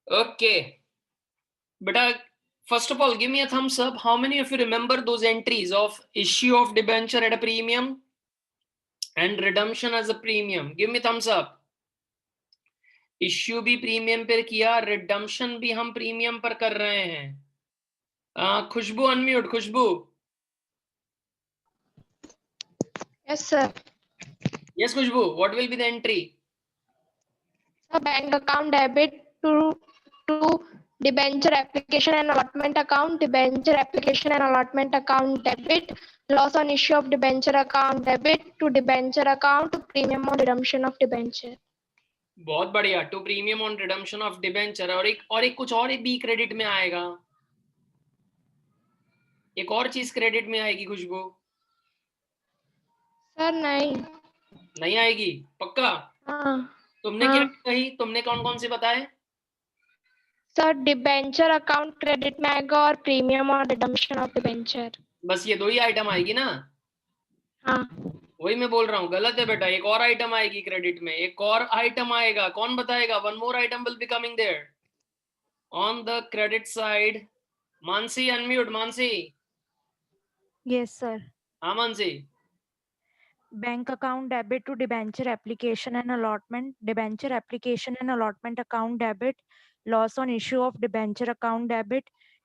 Okay. But first of all, give me a thumbs up. How many of you remember those entries of issue of debenture at a premium and redemption as a premium? Give me thumbs up. Issue भी premium पर किया, redemption भी हम premium पर कर रहे हैं. खुशबू unmute. Khushboo. Yes, sir. Yes, Khushbu. What will be the entry? A bank account debit to debenture application and allotment account, debenture application and allotment account debit, loss on issue of debenture account debit to debenture account, to premium on redemption of debenture. बहुत बढ़िया. To premium on redemption of debenture. और एक कुछ और B credit में आएगा. एक और चीज क्रेडिट में आएगी खुशबू. सर नहीं आएगी पक्का? हाँ. तुमने क्या कही? तुमने कौन कौन से बताए? सर डिबेंचर अकाउंट क्रेडिट में आएगा और प्रीमियम और रिडम्पशन ऑफ डिबेंचर. बस ये दो ही आइटम आएगी ना? हाँ. वही मैं बोल रहा हूँ. गलत है बेटा. एक और आइटम आएगी क्रेडिट में. एक और आइटम आएगा. कौन बताएगा? One more item will be coming there on the credit side. Mansi unmute. Mansi. Yes, sir. हाँ Mansi. Bank account debit to debenture application and allotment, debenture application and allotment account debit, loss on issue of debenture account debit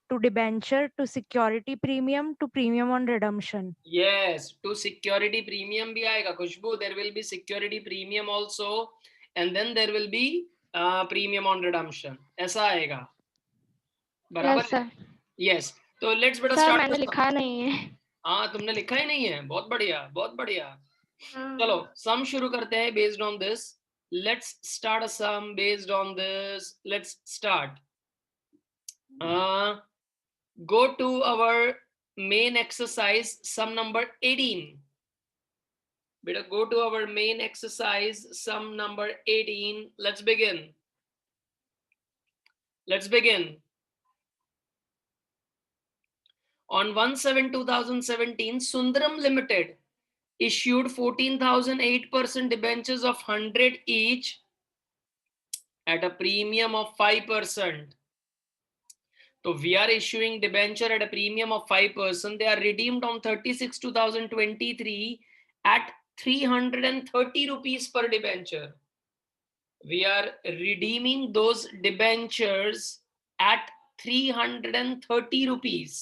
to debenture to security premium to premium on redemption. Yes, to security premium भी आएगा खुशबू. There will be security premium also, and then there will be premium on redemption. ऐसा आएगा. बराबर है? Yes. तो let's बेटा sir start. मैंने लिखा नहीं है. हाँ तुमने लिखा ही नहीं है. बहुत बढ़िया, बहुत बढ़िया. चलो सम शुरू करते हैं based on this. Let's start a sum based on this. Let's start. Go to our main exercise, sum number 18. Beta, go to our main exercise, sum number 18. Let's begin. Let's begin. On 1/7/2017, Sundaram Limited issued 14,008% debentures of 100 each at a premium of 5%. So we are issuing debenture at a premium of 5%. They are redeemed on 36/2023 at 330 rupees per debenture. We are redeeming those debentures at 330 rupees.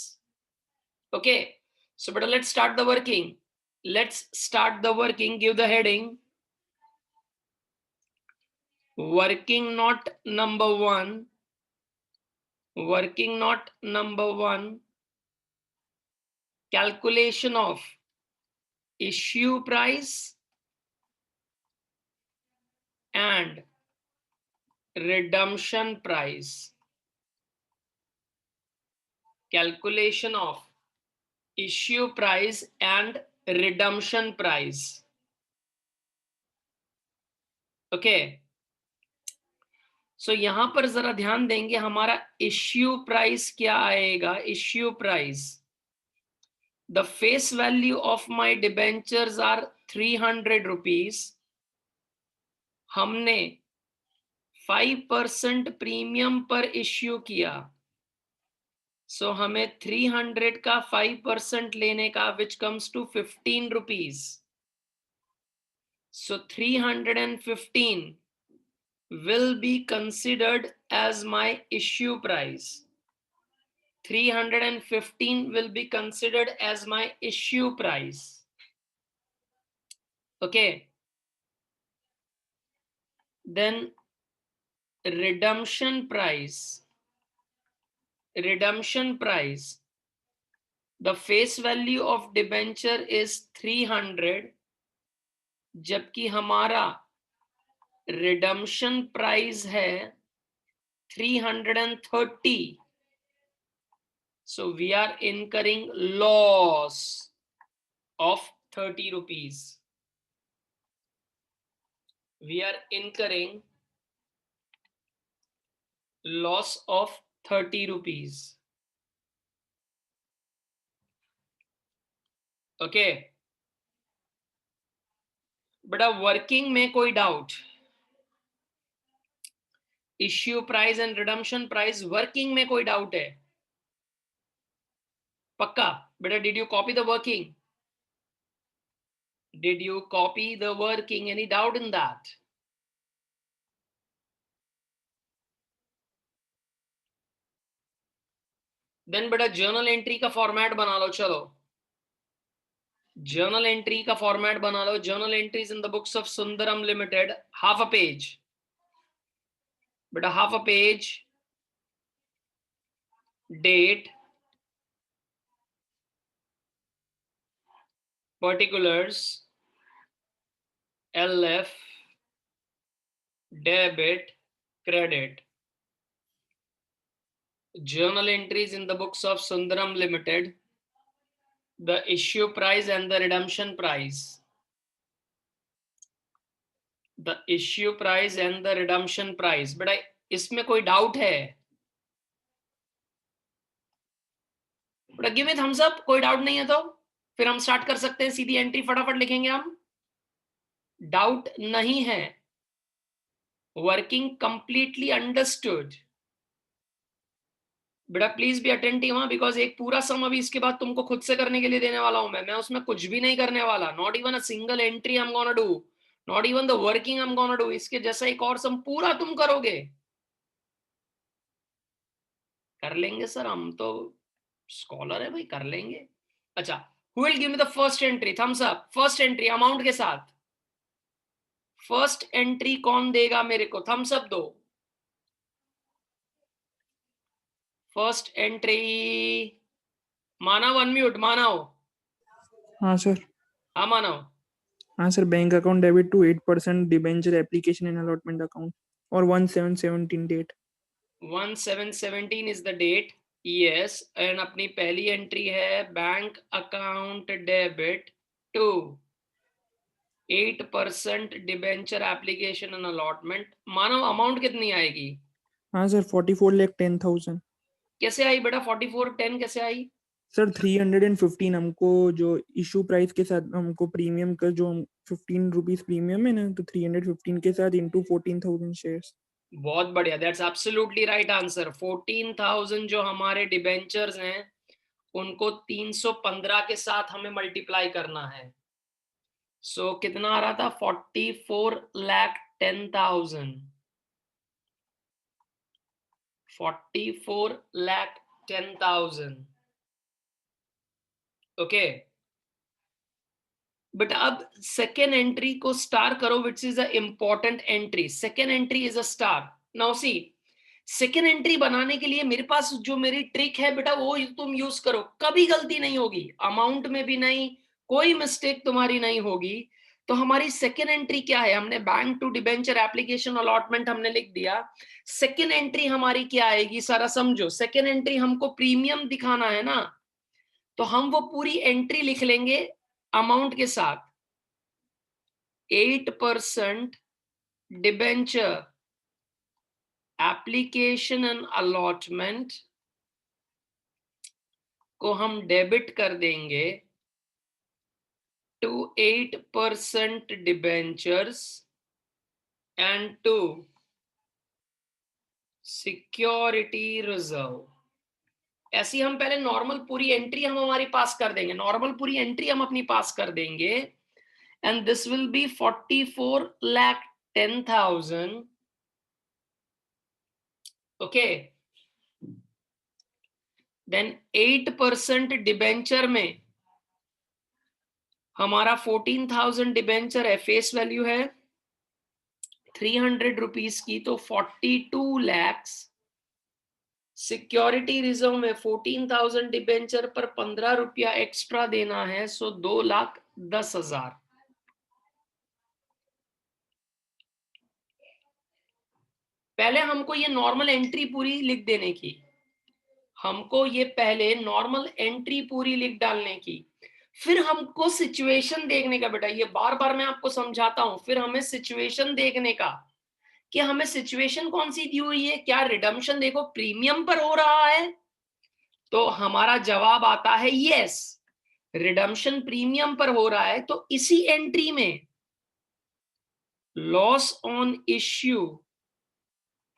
Okay, so but let's start the working. Let's start the working. Give the heading. Working note number 1. Working note number 1. Calculation of issue price and redemption price. Calculation of issue price and redemption price. Okay. So यहां पर जरा ध्यान देंगे. हमारा issue price क्या आएगा? Issue price. The face value of my debentures are 300 rupees. हमने 5% premium पर इश्यू किया. So हमें 300 का 5% लेने का, which comes to 15 rupees. So 315 will be considered as my issue price. 315 will be considered as my issue price. Okay. Then redemption price. Redemption price. The face value of debenture is 300. जबकि हमारा redemption price है 330. So we are incurring loss of 30 rupees. We are incurring loss of 30 rupees. Okay. But a working में कोई doubt? Issue price and redemption price. Working में कोई doubt है? पक्का बेटा? Did you copy the working? Did you copy the working? Any doubt in that? Then बेटा journal entry का format बना लो। चलो जर्नल एंट्री का फॉर्मेट बना लो। Journal entries in the books of Sundaram limited, half a page बेटा, half a page, date, particulars, LF, debit, credit. Journal entries in the books of Sundaram Limited, the issue price and the redemption price. The issue price and the redemption price. बेटा इसमें कोई doubt है? बेटा give me thumbs up. कोई doubt नहीं है तो फिर हम स्टार्ट कर सकते हैं, सीधी एंट्री फटाफट लिखेंगे हम। डाउट नहीं है? Working completely understood? बेटा प्लीज बी अटेंटिव हाँ, बिकॉज एक पूरा सम अभी इसके बाद तुमको खुद से करने के लिए देने वाला हूं मैं उसमें कुछ भी नहीं करने वाला। Not even a single entry I am gonna do, not even the working I am gonna do. इसके जैसा एक और सम पूरा तुम करोगे। कर लेंगे सर, हम तो स्कॉलर है भाई, कर लेंगे। अच्छा, who will give me the first entry? Thumbs up. First entry amount के साथ। फर्स्ट एंट्री कौन देगा मेरे को? थम्स अप दो। First entry Manav unmute. Manav. हाँ सर। हाँ मानव। हाँ sir, bank account debit to 8% debenture application and allotment account और 1717 date. 1717 is the date. Yes, and अपनी पहली एंट्री है bank account debit to 8% debenture application and allotment. Manav amount कितनी आएगी? हाँ सर, 44,10,000। कैसे आई बेटा 4410 कैसे आई? सर 315 हमको जो इशू प्राइस के साथ हमको प्रीमियम का जो 15 रुपीज प्रीमियम है ना, तो 315 के साथ इंटू 14,000 शेयर्स। बहुत बढ़िया, दैट्स एब्सोल्युटली राइट आंसर। 14,000 जो हमारे डिबेंचर्स हैं उनको 315 के साथ हमें मल्टीप्लाई करना है। सो कितना आ रहा था? 44,10,000। 44,10,000। ओके, बट अब सेकेंड एंट्री को स्टार करो, which is a important entry. Second entry is a star. Now see, second entry बनाने के लिए मेरे पास जो मेरी ट्रिक है बेटा वो तुम यूज करो, कभी गलती नहीं होगी, अमाउंट में भी नहीं, कोई मिस्टेक तुम्हारी नहीं होगी। तो हमारी सेकेंड एंट्री क्या है? हमने bank to debenture application allotment हमने लिख दिया। सेकेंड एंट्री हमारी क्या आएगी सारा समझो। सेकेंड एंट्री हमको प्रीमियम दिखाना है ना, तो हम वो पूरी एंट्री लिख लेंगे अमाउंट के साथ। 8% डिबेंचर एप्लीकेशन एंड अलॉटमेंट को हम डेबिट कर देंगे to 8% debentures and to security reserve. ऐसी हम पहले नॉर्मल पूरी एंट्री हम हमारी पास कर देंगे, नॉर्मल पूरी एंट्री हम अपनी पास कर देंगे, and this will be 44,10,000। Okay, then 8% debenture में हमारा 14,000 डिबेंचर है, फेस वैल्यू है 300 रुपीस की, तो 42 lakhs। सिक्योरिटी रिजर्व में 14,000 डिबेंचर पर 15 रुपया एक्स्ट्रा देना है, सो 2,10,000। पहले हमको ये नॉर्मल एंट्री पूरी लिख देने की, हमको ये पहले नॉर्मल एंट्री पूरी लिख डालने की, फिर हमको सिचुएशन देखने का। बेटा ये बार बार मैं आपको समझाता हूं, फिर हमें सिचुएशन देखने का कि हमें सिचुएशन कौन सी दी हुई है। क्या रिडम्पशन देखो प्रीमियम पर हो रहा है? तो हमारा जवाब आता है यस, रिडम्पशन प्रीमियम पर हो रहा है। तो इसी एंट्री में loss on issue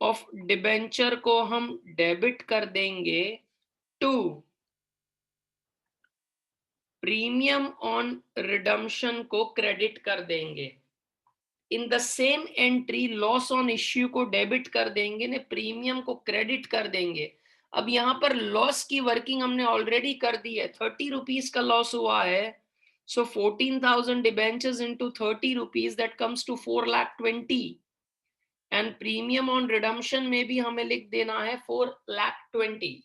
of debenture को हम डेबिट कर देंगे टू प्रीमियम ऑन रिडम्पशन को क्रेडिट कर देंगे। In the same entry loss on issue को डेबिट कर देंगे ने प्रीमियम को क्रेडिट कर देंगे। अब यहां पर लॉस की वर्किंग हमने ऑलरेडी कर दी है, 30 रुपीज का लॉस हुआ है। So 14,000 debentures into 30 rupees, that comes to 4,20,000 and premium on redemption में भी हमें लिख देना है 4,20,000।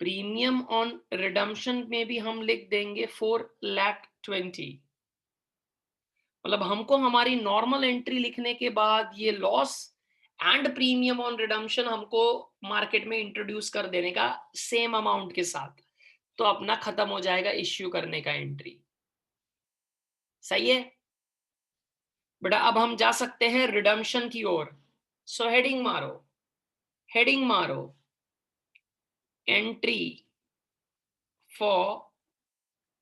प्रीमियम ऑन रिडम्पशन में भी हम लिख देंगे 4,20,000। मतलब हमको हमारी नॉर्मल एंट्री लिखने के बाद ये loss and premium on redemption हमको मार्केट में इंट्रोड्यूस कर देने का सेम अमाउंट के साथ, तो अपना खत्म हो जाएगा इश्यू करने का एंट्री। सही है बेटा। अब हम जा सकते हैं रिडम्पशन की ओर। सो हेडिंग मारो entry for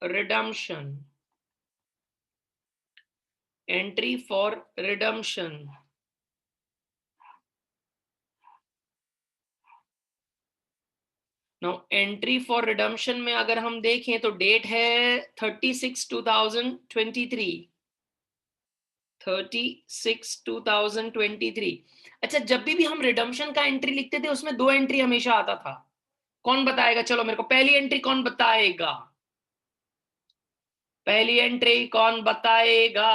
redemption, entry for redemption. Now entry for redemption में अगर हम देखें तो डेट है 36/2023। 36/2023। अच्छा, जब भी हम रिडम्पशन का एंट्री लिखते थे उसमें 2 एंट्री हमेशा आता था। कौन बताएगा? चलो मेरे को पहली एंट्री कौन बताएगा? पहली एंट्री कौन बताएगा?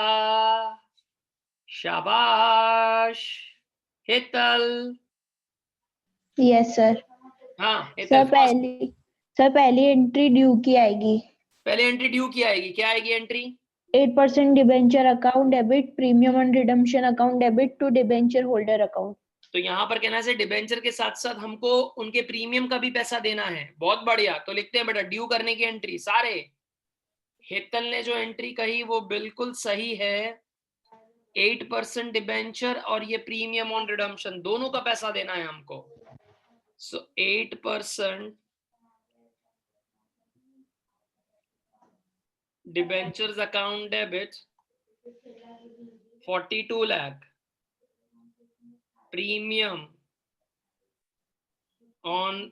शाबाश हेतल। Yes sir. हाँ सर हेतल। पहली एंट्री ड्यू की आएगी। पहले एंट्री ड्यू की आएगी। क्या आएगी entry? 8% debenture account debit, premium on redemption account debit to debenture holder account. तो यहाँ पर कहना है डिबेंचर के साथ साथ हमको उनके प्रीमियम का भी पैसा देना है। बहुत बढ़िया, तो लिखते हैं बेटा ड्यू करने की एंट्री सारे। हेतल ने जो एंट्री कही वो बिल्कुल सही है। 8% डिबेंचर और ये प्रीमियम ऑन रिडम्पशन दोनों का पैसा देना है हमको। सो 8% debentures account debit 42 lakh, premium on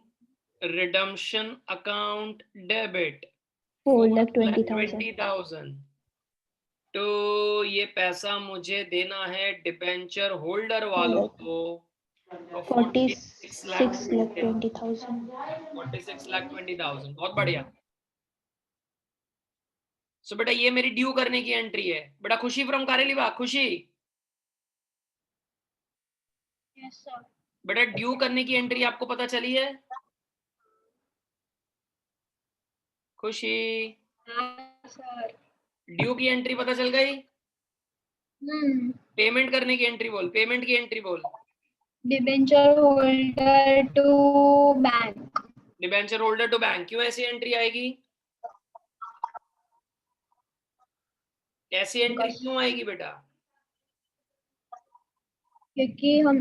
redemption account debit 4,20,000। तो ये पैसा मुझे देना है डिबेंचर होल्डर वालों को। 46,20,000। 46,20,000। बहुत बढ़िया। सो बेटा ये मेरी ड्यू करने की एंट्री है। बेटा खुशी फ्रॉम कारेलीबाग, खुशी। Yes, sir. बेटा ड्यू करने की एंट्री आपको पता चली है? खुशी सर। ड्यू की एंट्री पता चल गई? पेमेंट करने की एंट्री बोल, पेमेंट की एंट्री बोल। Debenture holder to bank. Debenture holder to bank. क्यों ऐसी एंट्री आएगी? ऐसी एंट्री क्यों आएगी बेटा? क्योंकि हम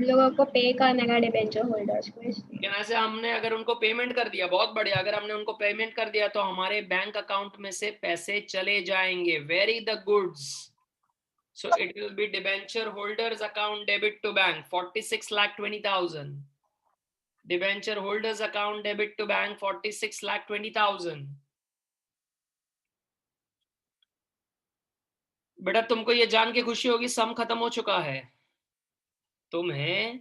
लोगों को पे करने का डिबेंचर होल्डर्स को, इसलिए। क्या से हमने अगर उनको पेमेंट कर दिया, बहुत बढ़िया, अगर हमने उनको पेमेंट कर दिया तो हमारे बैंक अकाउंट में से पैसे चले जाएंगे। Very the goods. So it will be debenture holders account debit to bank 46,20,000। Debenture holders account debit to bank 46,20,000। बेटा तुमको ये जान के खुशी होगी सम खत्म हो चुका है। तुम्हें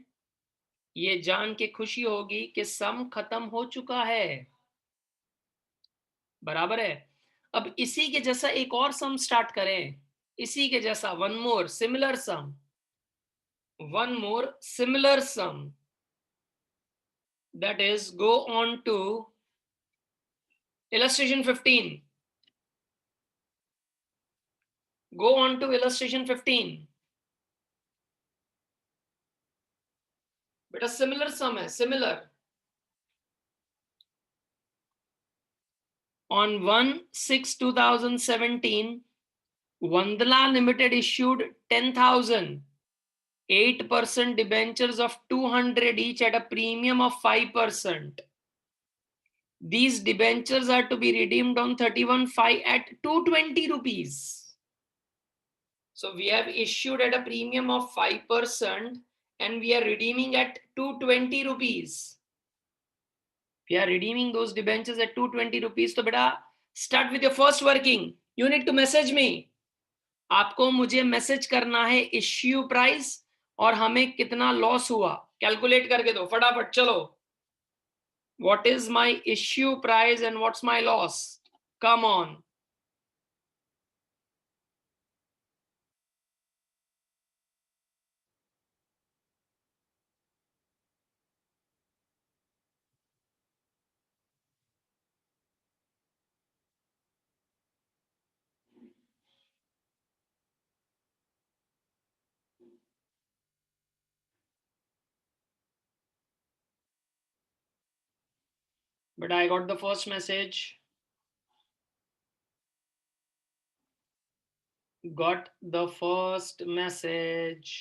ये जान के खुशी होगी कि सम खत्म हो चुका है। बराबर है। अब इसी के जैसा एक और सम स्टार्ट करें। इसी के जैसा one more similar sum, that is go on to illustration 15. Go on to illustration 15. बेटा सिमिलर सम है, similar. On 1/6/2017, Vandala Limited issued 10,000 8% debentures of 200 each at a premium of 5%. These debentures are to be redeemed on 31/5 at 220 rupees. So we have issued at a premium of 5% and we are redeeming at 220 rupees. We are redeeming those debentures at 220 rupees. So beta, start with your first working. You need to message me. आपको मुझे message करना है issue price और हमें कितना loss हुआ calculate करके दो फटाफट चलो. What is my issue price and what's my loss? Come on. But I got the first message. Got the first message.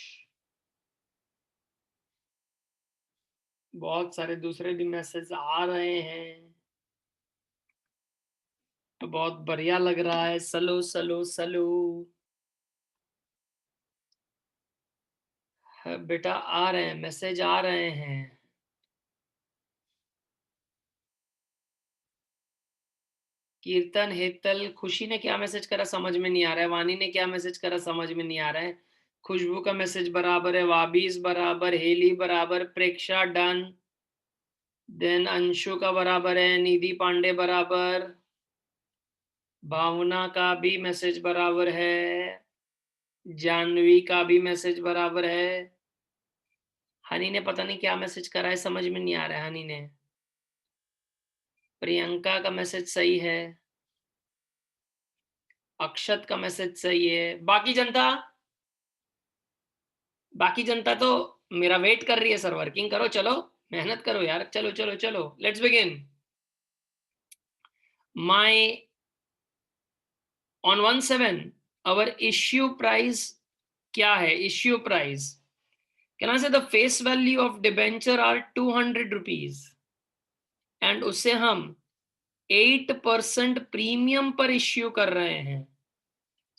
बहुत सारे दूसरे भी मैसेज आ रहे हैं तो बहुत बढ़िया लग रहा है. सलो सलो सलो बेटा आ रहे हैं मैसेज आ रहे हैं. कीर्तन हेतल खुशी ने क्या मैसेज करा समझ में नहीं आ रहा है. वानी ने क्या मैसेज करा समझ में नहीं आ रहा है. खुशबू का मैसेज बराबर है. वाबीज बराबर. हेली बराबर. प्रेक्षा डन. देन अंशु का बराबर है. निधि पांडे बराबर. भावना का भी मैसेज बराबर है. जानवी का भी मैसेज बराबर है. हनी ने पता नहीं क्या मैसेज करा है समझ में नहीं आ रहा है. हनी ने. प्रियंका का मैसेज सही है. अक्षत का मैसेज सही है. बाकी जनता तो मेरा वेट कर रही है. सर वर्किंग करो चलो मेहनत करो यार. चलो चलो चलो let's begin. My on 17 our issue price क्या है. Issue price can I say the face value of debenture are 200 rupees and उससे हम 8% प्रीमियम पर इश्यू कर रहे हैं.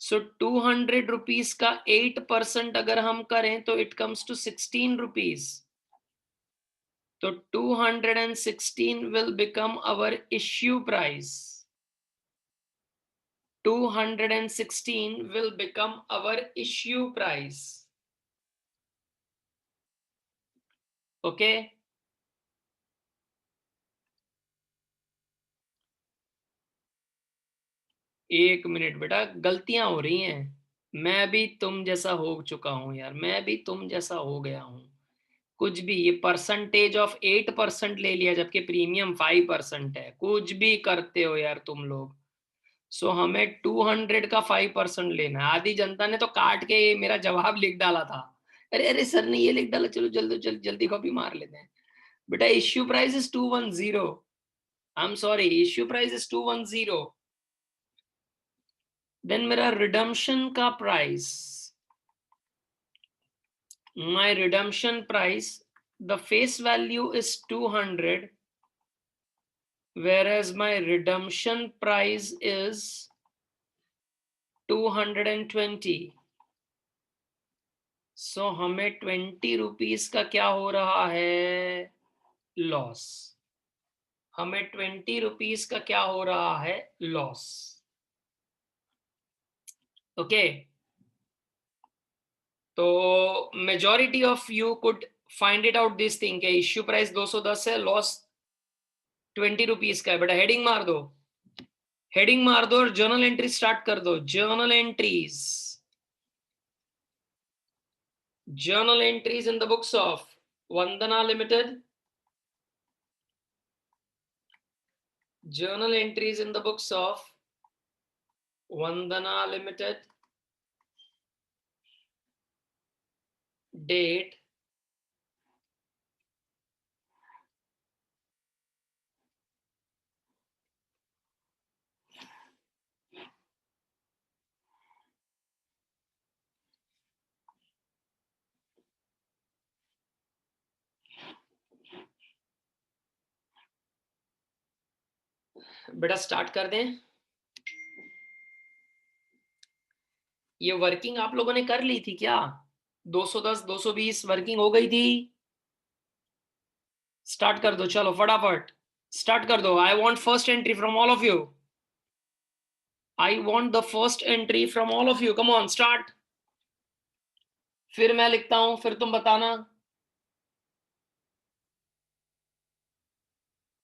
सो 200 रुपीज का 8% अगर हम करें तो इट कम्स टू 16 रुपीज. तो 216 will become our issue price. 216 will become our issue price. Okay. एक मिनट बेटा गलतियां हो रही हैं. मैं भी तुम जैसा हो चुका हूं यार. मैं भी तुम जैसा हो गया हूं. कुछ भी ये परसेंटेज ऑफ 8% ले लिया जबकि प्रीमियम 5% है. कुछ भी करते हो यार तुम लोग. सो हमें 200 का 5% लेना है. आधी जनता ने तो काट के मेरा जवाब लिख डाला था. अरे अरे सर ने ये लिख डाला. चलो जल्दी जल्दी जल्दी कॉपी मार लेते हैं. बेटा issue price is 210. I am sorry issue price is 210. Then मेरा रिडम्पशन का price. My redemption price the face value is 200 whereas my redemption price is 220. So हमें 20 रुपीज का क्या हो रहा है लॉस. हमें 20 रुपीज का क्या हो रहा है लॉस. ओके. तो majority of you could find it out this thing. Issue price 210 है. लॉस 20 रुपीज का है. बेटा हेडिंग मार दो. हेडिंग मार दो और जर्नल एंट्री स्टार्ट कर दो. Journal entries. Journal entries in the books of Vandana Limited. Journal entries in the books of Vandana Limited. Date. बेटा स्टार्ट कर दें. ये वर्किंग आप लोगों ने कर ली थी क्या? 210 220 वर्किंग हो गई थी? स्टार्ट कर दो, चलो फटाफट स्टार्ट कर दो. I want first entry from all of you. I want the first entry from all of you. Come on start. फिर मैं लिखता हूं, फिर तुम बताना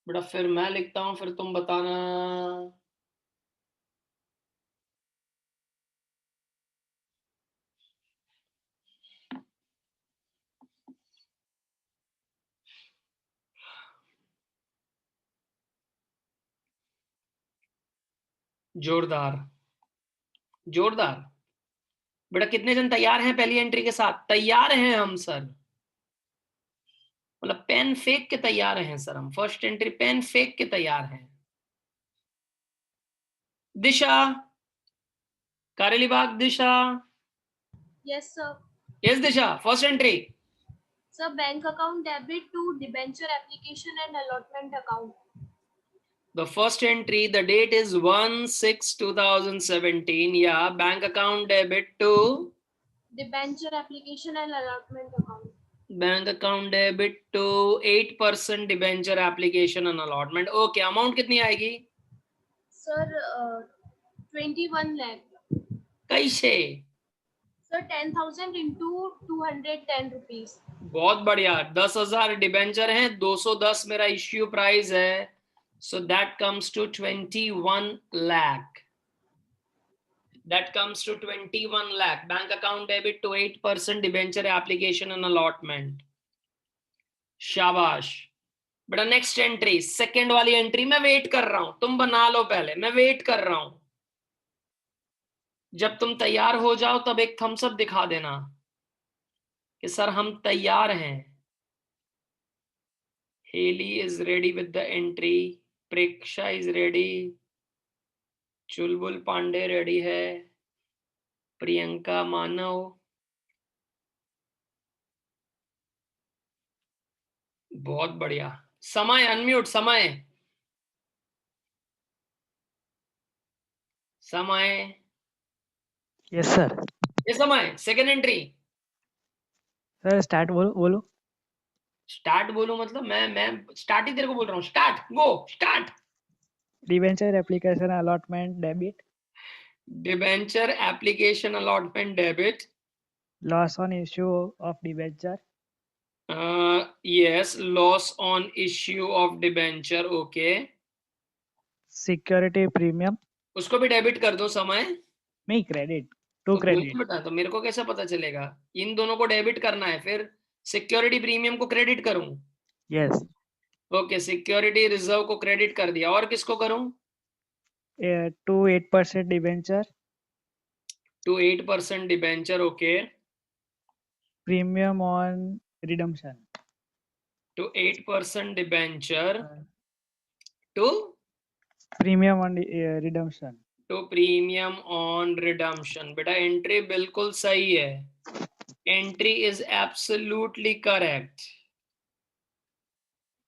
बेटा. फिर मैं लिखता हूं, फिर तुम बताना. जोरदार जोरदार. बेटा कितने जन तैयार हैं पहली एंट्री के साथ? तैयार हैं हम सर. मतलब पेन फेंक के तैयार हैं सर हम. फर्स्ट एंट्री पेन फेंक के तैयार हैं. Disha, Karelibaug Disha. Yes, sir. Yes Disha, first entry. Sir, bank account debit to debenture application and allotment account. The first entry, the date is 1/6/2017. Yeah, bank account debit to Debenture application and allotment account. bank account debit to 8% debenture application and allotment. Okay, amount कितनी आएगी? Sir, 21 lakh. कैसे? Sir, 10,000 into 210 rupees. बहुत बढ़िया. 10,000 debenture हैं, 210 मेरा issue price है. So that comes to 21 lakh. That comes to 21 lakh. Bank account debit to 8% debenture application and allotment. शाबाश बेटा. नेक्स्ट एंट्री, सेकंड वाली एंट्री में वेट कर रहा हूं. तुम बना लो पहले, मैं वेट कर रहा हूं. जब तुम तैयार हो जाओ तब एक थम्स अप दिखा देना कि सर हम तैयार हैं. Heli is ready with the entry. Preksha is ready. Chulbul Pandey ready है. प्रियंका मानव. बहुत बढ़िया. समय अनम्यूट. समय समय यस सर. ये समय सेकंड एंट्री. सर स्टार्ट बोलो. स्टार्ट बोलो मतलब मैं स्टार्ट ही तेरे को बोल रहा हूँ. Start, go start. Debenture application allotment debit. Debenture application allotment debit. Loss on issue of debenture. yes, loss on issue of debenture. okay. Security premium. उसको भी डेबिट कर दो. समय नहीं, क्रेडिट टू तो क्रेडिट. बोलो बेटा. तो मेरे को कैसे पता चलेगा? इन दोनों को डेबिट करना है, फिर सिक्योरिटी प्रीमियम को क्रेडिट करूं. यस. ओके, सिक्योरिटी रिजर्व को क्रेडिट कर दिया. और किसको करूं? To 8% debenture. To 8% debenture. Okay. Premium on redemption. To 8% debenture to premium on redemption. To premium on redemption. बेटा एंट्री बिल्कुल सही है. Entry is absolutely correct.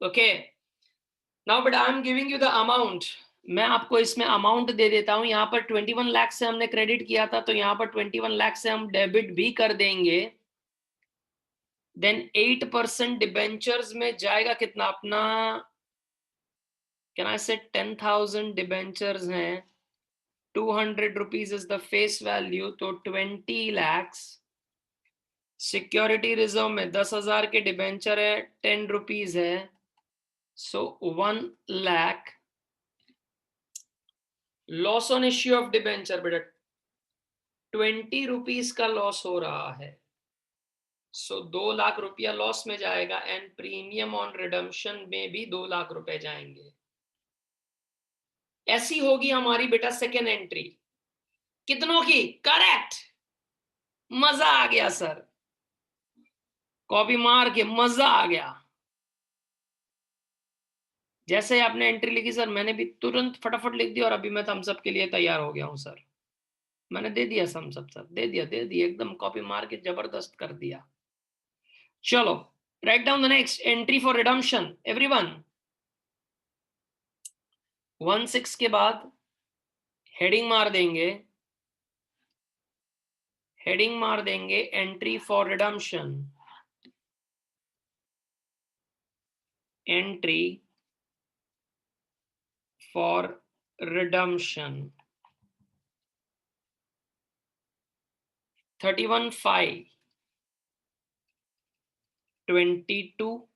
Okay. Now बेटा I am giving you the amount. मैं आपको इसमें amount दे देता हूं. यहाँ पर 21 लाख से हमने क्रेडिट किया था, तो यहाँ पर 21 लाख से हम डेबिट भी कर देंगे. देन 8% डिबेंचर्स में जाएगा कितना अपना? कैन आई से 10,000 डिबेंचर्स हैं. 200 rupees is the face value, तो 20 lakhs. सिक्योरिटी रिजर्व में 10,000 के डिबेंचर है, 10 रुपीज है, सो 1 lakh. Loss on issue of debenture बेटा 20 रुपीज का लॉस हो रहा है, सो 2 लाख रुपया लॉस में जाएगा. एंड प्रीमियम ऑन रिडम्पशन में भी 2 लाख रुपए जाएंगे. ऐसी होगी हमारी बेटा सेकेंड एंट्री. कितनों की? करेक्ट. मजा आ गया सर. कॉपी मार के मजा आ गया. जैसे आपने एंट्री लिखी सर, मैंने भी तुरंत फटाफट लिख दिया और अभी मैं थम्स अप के लिए तैयार हो गया हूं सर. मैंने दे दिया थम्स अप सर. दे दिया एकदम कॉपी मार के जबरदस्त कर दिया. चलो write down the next entry for redemption everyone. 1/6 के बाद हेडिंग मार देंगे हेडिंग मार देंगे entry for redemption, entry for redemption 31/5/22।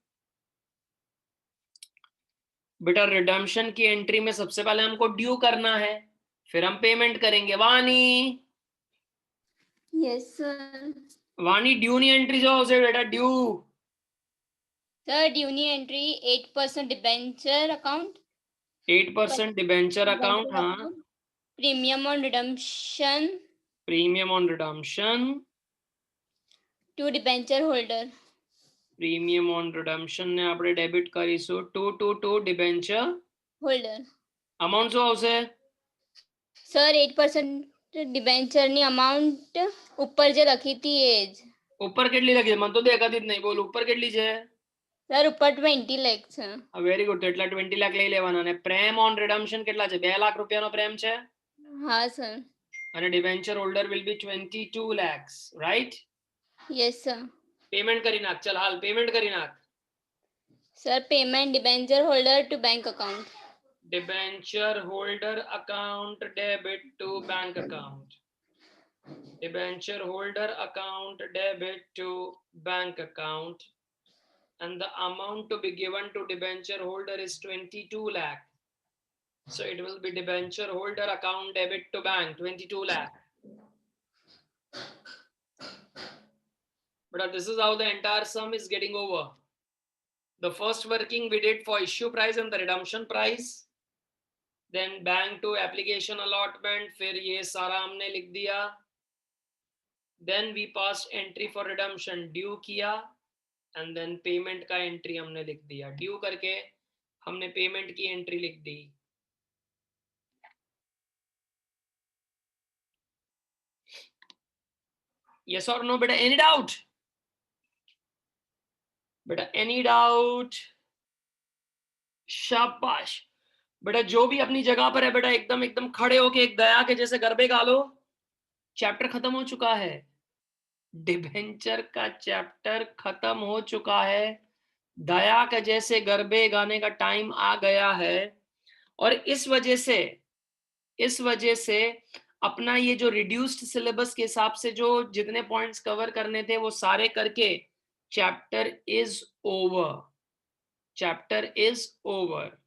बेटा रिडम्पशन की एंट्री में सबसे पहले हमको ड्यू करना है, फिर हम पेमेंट करेंगे। वानी Yes, sir. वानी ड्यू नहीं एंट्री जो उसे बेटा due. Sir, Duni entry 8% debenture account. 8% debenture account, हाँ। Premium on redemption premium on redemption, to debenture holder. Premium on redemption ને આપણે ડેબિટ કરીશું ટુ ડિબેન્ચર Holder. અમાઉન્ટ શું આવશે? Sir, 8% debenture ની amount ઉપર જે લખી હતી એ જ. ઉપર કેટલી લખી છે? મને તો દેખાતી જ નહીં. બોલ ઉપર કેટલી છે? Sir, ઉપર 20 લાખ છે. Very good. તો એટલા 20 લાખ લઈ લેવાના. અને પ્રેમ ઓન રિડમ્પશન કેટલા છે? 2 લાખ રૂપિયાનો પ્રેમ છે. હા sir. અને debenture holder will be 22 lakhs, right? Yes sir. Payment કરી નાખ. ચલ હાલ પેમેન્ટ કરી નાખ. Sir, payment debenture holder to bank account. Debenture holder account debit to bank account. Debenture holder account debit to bank account, and the amount to be given to debenture holder is 22 lakh. So it will be debenture holder account debit to bank 22 lakh. But this is how the entire sum is getting over. The first working we did for issue price and the redemption price, then bank to application allotment, फिर ये सारा हमने लिख दिया. Then we passed entry for redemption, due किया, and then payment का entry हमने लिख दिया. Due करके हमने payment की entry लिख दी. Yes or no बेटा? Any doubt? बेटा any doubt? शाबाश बेटा, जो भी अपनी जगह पर है बेटा एकदम खड़े होके एक दया के जैसे गरबे गा लो. चैप्टर खत्म हो चुका है. डिबेंचर का चैप्टर खत्म हो चुका है. दया के जैसे गरबे गाने का टाइम आ गया है. और इस वजह से अपना ये जो रिड्यूस्ड सिलेबस के हिसाब से जो जितने पॉइंट्स कवर करने थे वो सारे करके chapter is over. Chapter is over.